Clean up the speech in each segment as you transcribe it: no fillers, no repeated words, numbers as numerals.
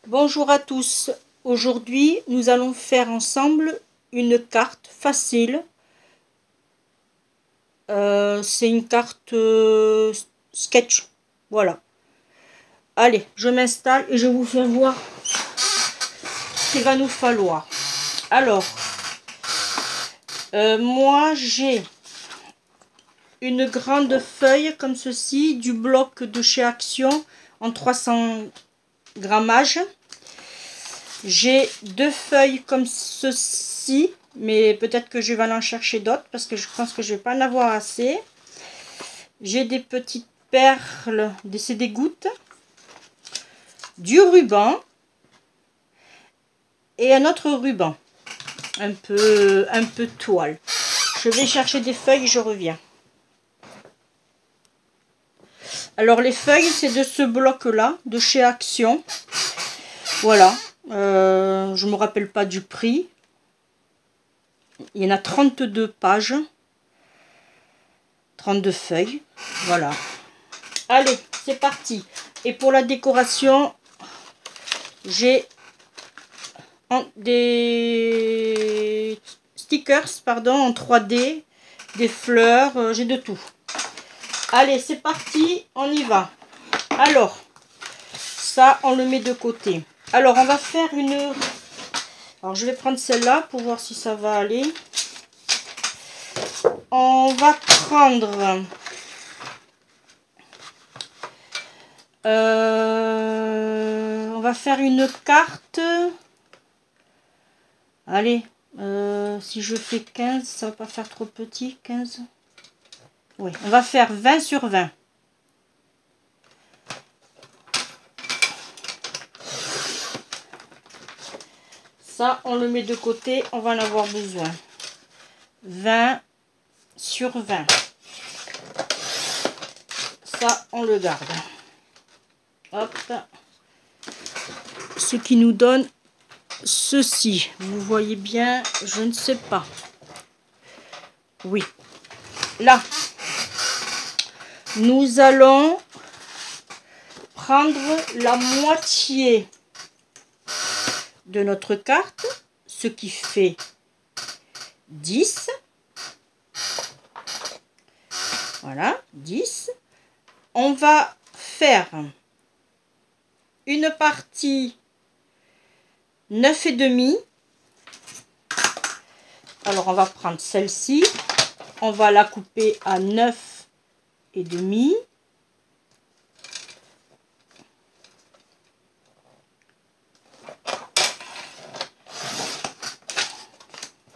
Bonjour à tous. Aujourd'hui, nous allons faire ensemble une carte facile. C'est une carte sketch. Voilà. Allez, je m'installe et je vous fais voir ce qu'il va nous falloir. Alors, moi j'ai une grande feuille comme ceci, du bloc de chez Action en 300 grammages. J'ai deux feuilles comme ceci, mais peut-être que je vais aller en chercher d'autres parce que je pense que je vais pas en avoir assez. J'ai des petites perles, c'est des gouttes, du ruban et un autre ruban, un peu toile. Je vais chercher des feuilles et je reviens. Alors les feuilles, c'est de ce bloc-là, de chez Action. Voilà. Je ne me rappelle pas du prix. Il y en a 32 pages. 32 feuilles. Voilà. Allez, c'est parti. Et pour la décoration, j'ai des stickers, pardon, en 3D, des fleurs, j'ai de tout. Allez, c'est parti, on y va. Alors, ça, on le met de côté. Alors, on va faire une... Alors, je vais prendre celle-là pour voir si ça va aller. On va prendre... on va faire une carte. Allez, si je fais 15, ça va pas faire trop petit, 15. Oui, on va faire 20 sur 20. Ça, on le met de côté, on va en avoir besoin. 20 sur 20. Ça, on le garde. Hop. Ce qui nous donne ceci. Vous voyez bien, je ne sais pas. Oui. Là, nous allons prendre la moitié de notre carte, ce qui fait 10. Voilà, 10. On va faire une partie 9,5. Alors, on va prendre celle-ci. On va la couper à 9,5.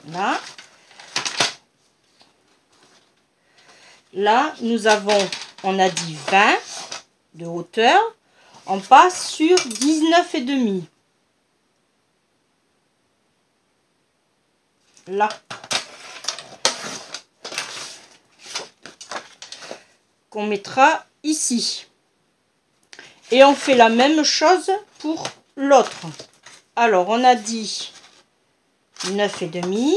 Là. Là, nous avons, on a dit 20 de hauteur. On passe sur 19,5. Là. Qu'on mettra ici. Et on fait la même chose pour l'autre. Alors, on a dit 9,5.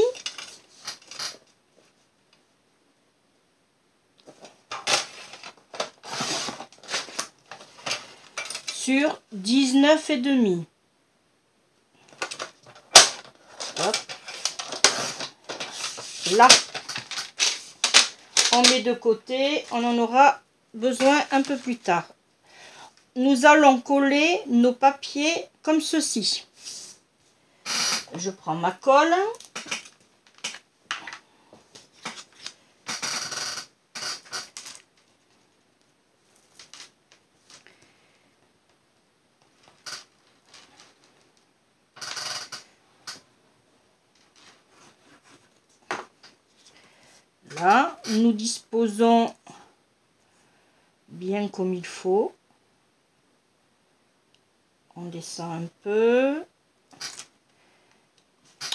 Sur 19,5. Hop. Là, on met de côté, on en aura besoin un peu plus tard. Nous allons coller nos papiers comme ceci. Je prends ma colle. Là, nous disposons bien comme il faut. On descend un peu.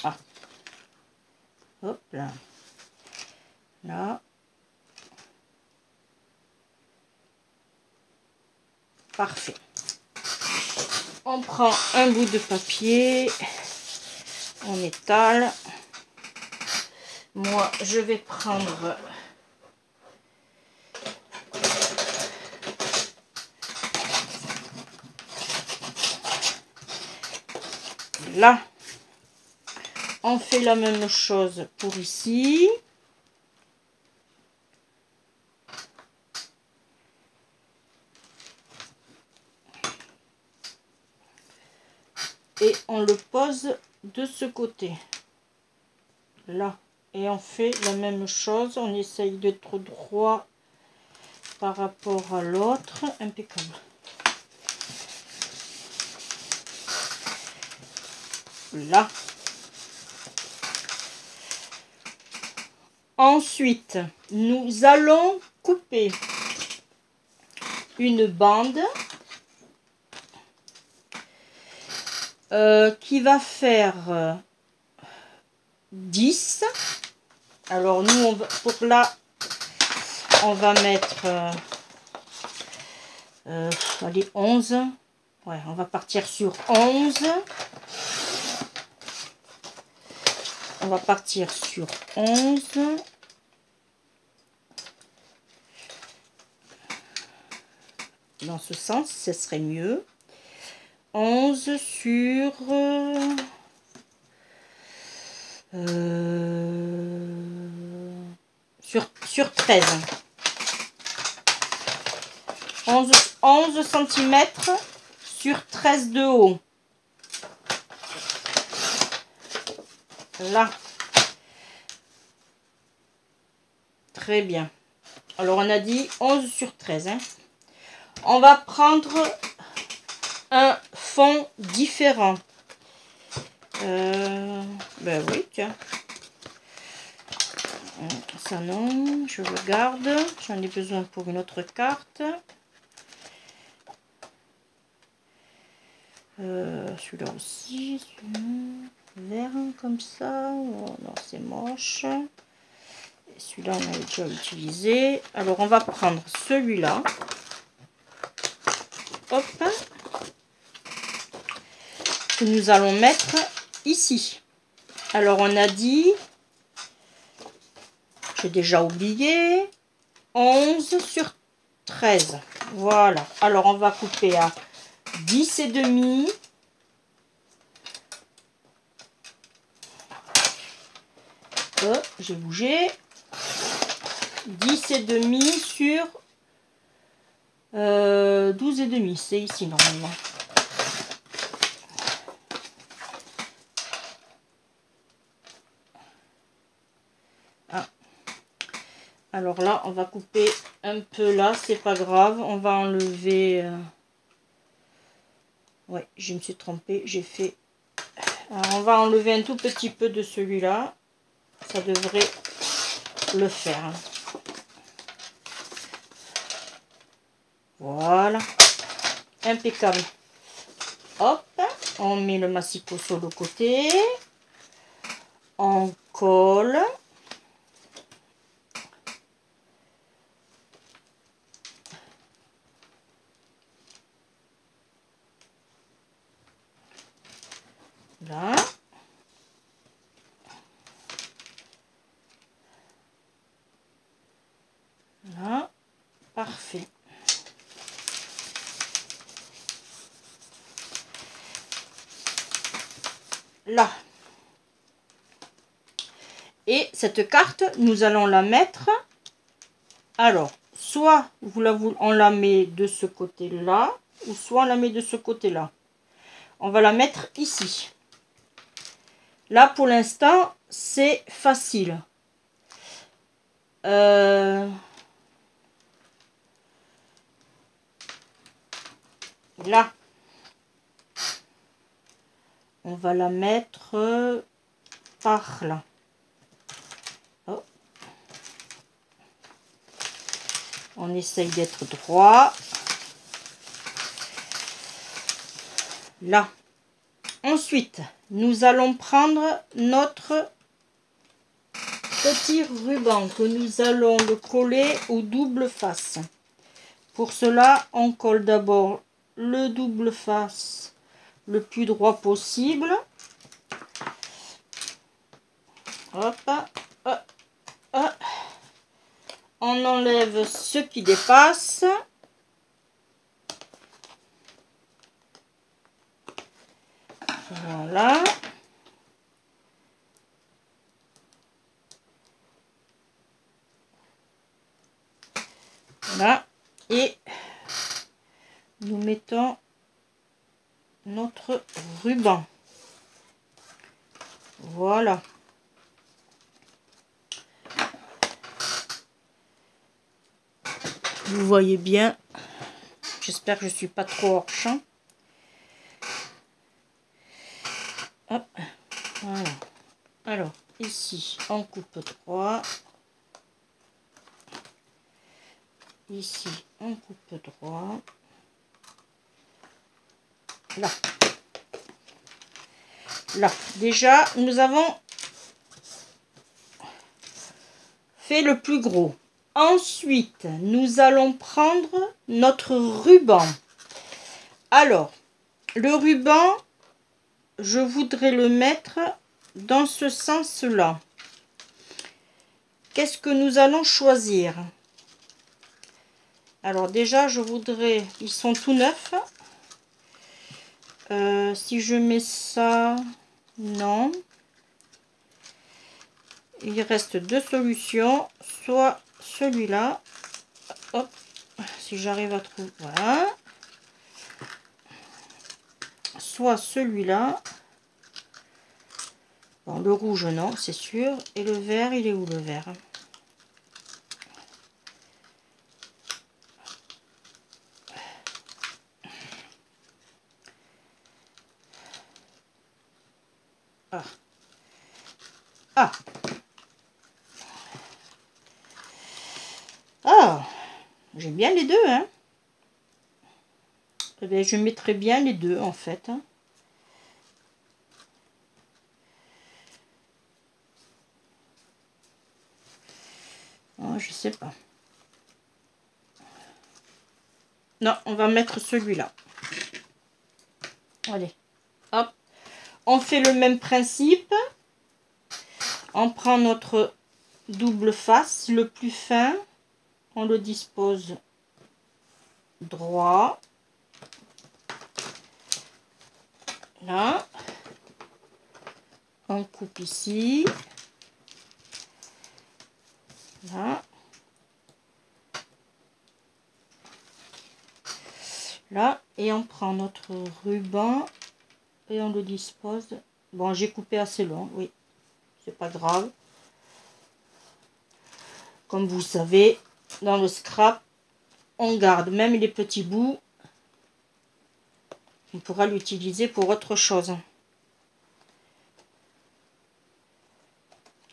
Ah. Hop là. Là. Parfait. On prend un bout de papier. On étale. Moi, je vais prendre Là, on fait la même chose pour ici. Et on le pose de ce côté. Là. Et on fait la même chose. On essaye d'être droit par rapport à l'autre. Impeccable. Là. Ensuite, nous allons couper une bande qui va faire 10. Alors nous, on va, pour là, on va mettre allez, 11. Ouais, on va partir sur 11. On va partir sur 11. Dans ce sens, ce serait mieux. 11 sur 13. 11 cm sur 13 de haut. Là. Très bien. Alors, on a dit 11 sur 13. Hein. On va prendre un fond différent. Ben oui, tiens. Ça non, je le garde. J'en ai besoin pour une autre carte. Celui-là aussi. Vert comme ça. Oh, non, c'est moche. Celui-là, on a déjà utilisé. Alors, on va prendre celui-là. Hop. Que nous allons mettre ici. Alors, on a dit, j'ai déjà oublié, 11 sur 13. Voilà. Alors, on va couper à 10 et demi. J'ai bougé. 10 et demi sur 12 et demi. C'est ici, normalement. Alors là, on va couper un peu là, c'est pas grave. On va enlever... Ouais, je me suis trompée, j'ai fait... Alors, on va enlever un tout petit peu de celui-là. Ça devrait le faire. Voilà. Impeccable. Hop, on met le massicot sur le côté. On colle. Là. Là. Parfait. Là. Et cette carte, nous allons la mettre. Alors, soit on la met de ce côté-là, ou soit on la met de ce côté-là. On va la mettre ici. Là, pour l'instant, c'est facile. Là. On va la mettre par là. Oh. On essaye d'être droit. Là. Ensuite, nous allons prendre notre petit ruban que nous allons le coller au double face. Pour cela, on colle d'abord le double face le plus droit possible. Hop, hop, hop. On enlève ce qui dépasse. Voilà. Voilà. Et nous mettons notre ruban. Voilà. Vous voyez bien. J'espère que je ne suis pas trop hors champ. Hop. Voilà. Alors, ici, on coupe droit. Ici, on coupe droit. Là. Là. Déjà, nous avons fait le plus gros. Ensuite, nous allons prendre notre ruban. Alors, le ruban, je voudrais le mettre dans ce sens-là. Qu'est-ce que nous allons choisir? Alors déjà, je voudrais... Ils sont tout neufs. Si je mets ça... Non. Il reste deux solutions. Soit celui-là. Hop. Si j'arrive à trouver... Voilà. Soit celui-là. Bon, le rouge, non, c'est sûr. Et le vert, il est où le vert? Ah. Ah. Ah. J'aime bien les deux, hein. Eh bien, je mettrai bien les deux, en fait. Hein. Oh, je sais pas. Non, on va mettre celui-là. Allez, hop. On fait le même principe. On prend notre double face, le plus fin. On le dispose droit. Là. On coupe ici. Là. Là. Et on prend notre ruban et on le dispose. Bon, j'ai coupé assez long, oui. C'est pas grave. Comme vous savez, dans le scrap, on garde même les petits bouts. On pourra l'utiliser pour autre chose.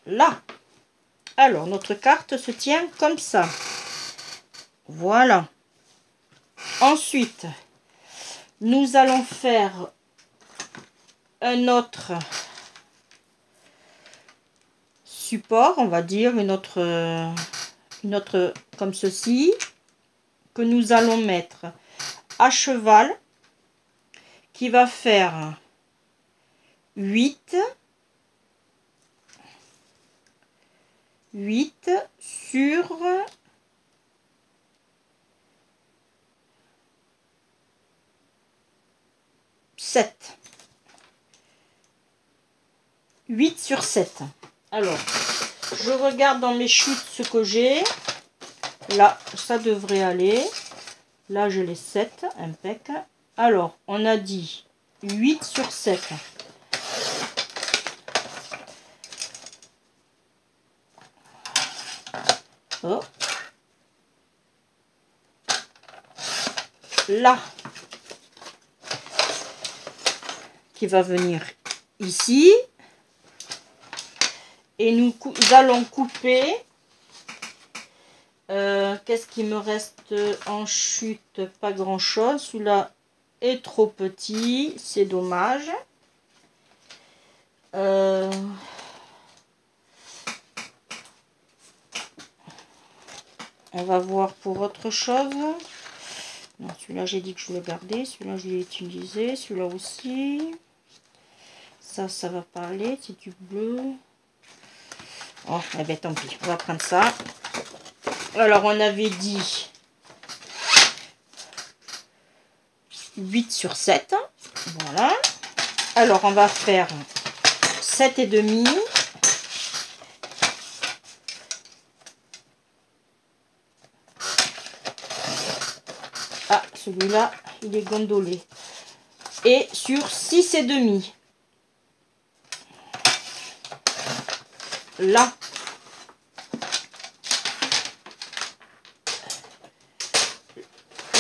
Là. Alors, notre carte se tient comme ça. Voilà. Ensuite, nous allons faire un autre support, on va dire, une autre comme ceci, que nous allons mettre à cheval, qui va faire 8 sur 7. 8 sur 7. Alors, je regarde dans mes chutes ce que j'ai. Là, ça devrait aller. Là, je les 7. Impec. Alors, on a dit 8 sur 7. Oh. Là, qui va venir ici. Et nous allons couper. Qu'est-ce qui me reste en chute? Pas grand chose. Celui-là est trop petit. C'est dommage. On va voir pour autre chose. Non, celui-là, j'ai dit que je voulais garder. Celui-là, je l'ai utilisé. Celui-là aussi. Ça va pas aller. C'est du bleu. Oh, eh bien, tant pis. On va prendre ça. Alors, on avait dit 8 sur 7. Voilà. Alors, on va faire 7,5. Ah, celui-là, il est gondolé. Et sur 6,5. Là.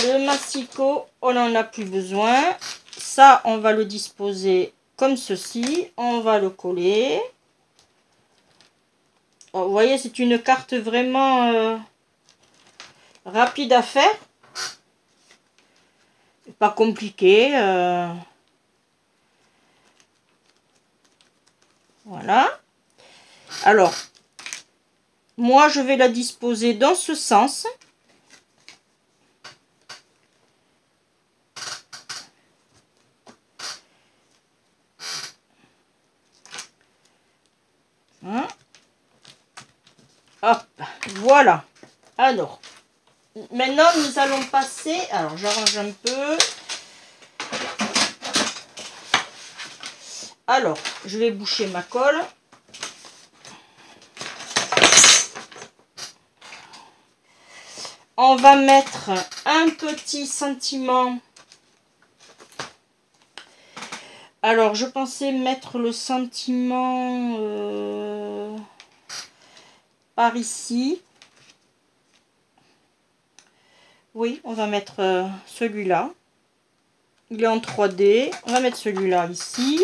Le massicot, on n'en a plus besoin. Ça, on va le disposer comme ceci. On va le coller. Oh, vous voyez, c'est une carte vraiment rapide à faire. Pas compliqué. Voilà. Alors, moi, je vais la disposer dans ce sens. Hein? Hop, voilà. Alors, maintenant, nous allons passer... Alors, j'arrange un peu. Alors, je vais boucher ma colle. On va mettre un petit sentiment. Alors, je pensais mettre le sentiment par ici. Oui, on va mettre celui-là. Il est en 3D. On va mettre celui-là ici.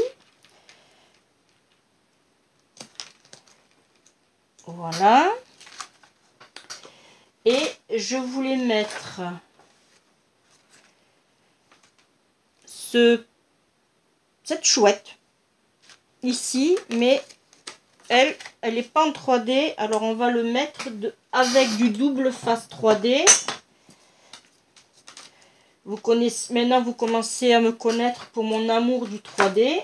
Voilà. Et je voulais mettre cette chouette ici, mais elle n'est pas en 3D. Alors on va le mettre avec du double face 3D. Vous connaissez, maintenant vous commencez à me connaître pour mon amour du 3D.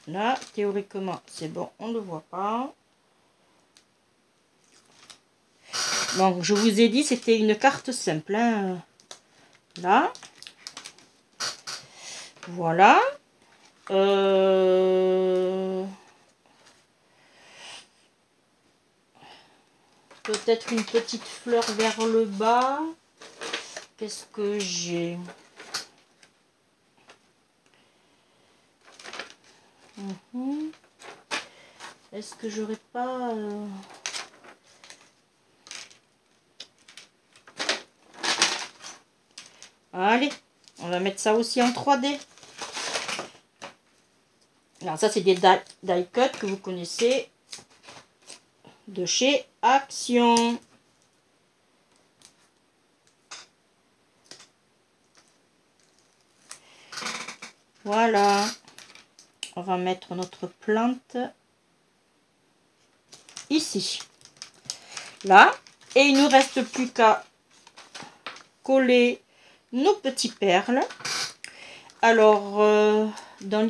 Là, théoriquement, c'est bon, on ne le voit pas. Donc, je vous ai dit, c'était une carte simple. Hein. Là. Voilà. Peut-être une petite fleur vers le bas. Qu'est-ce que j'ai? Est-ce que j'aurais pas... Allez, on va mettre ça aussi en 3D. Alors ça, c'est des die cut que vous connaissez de chez Action. Voilà. On va mettre notre plante ici. Là. Et il ne nous reste plus qu'à coller nos petites perles. Alors, dans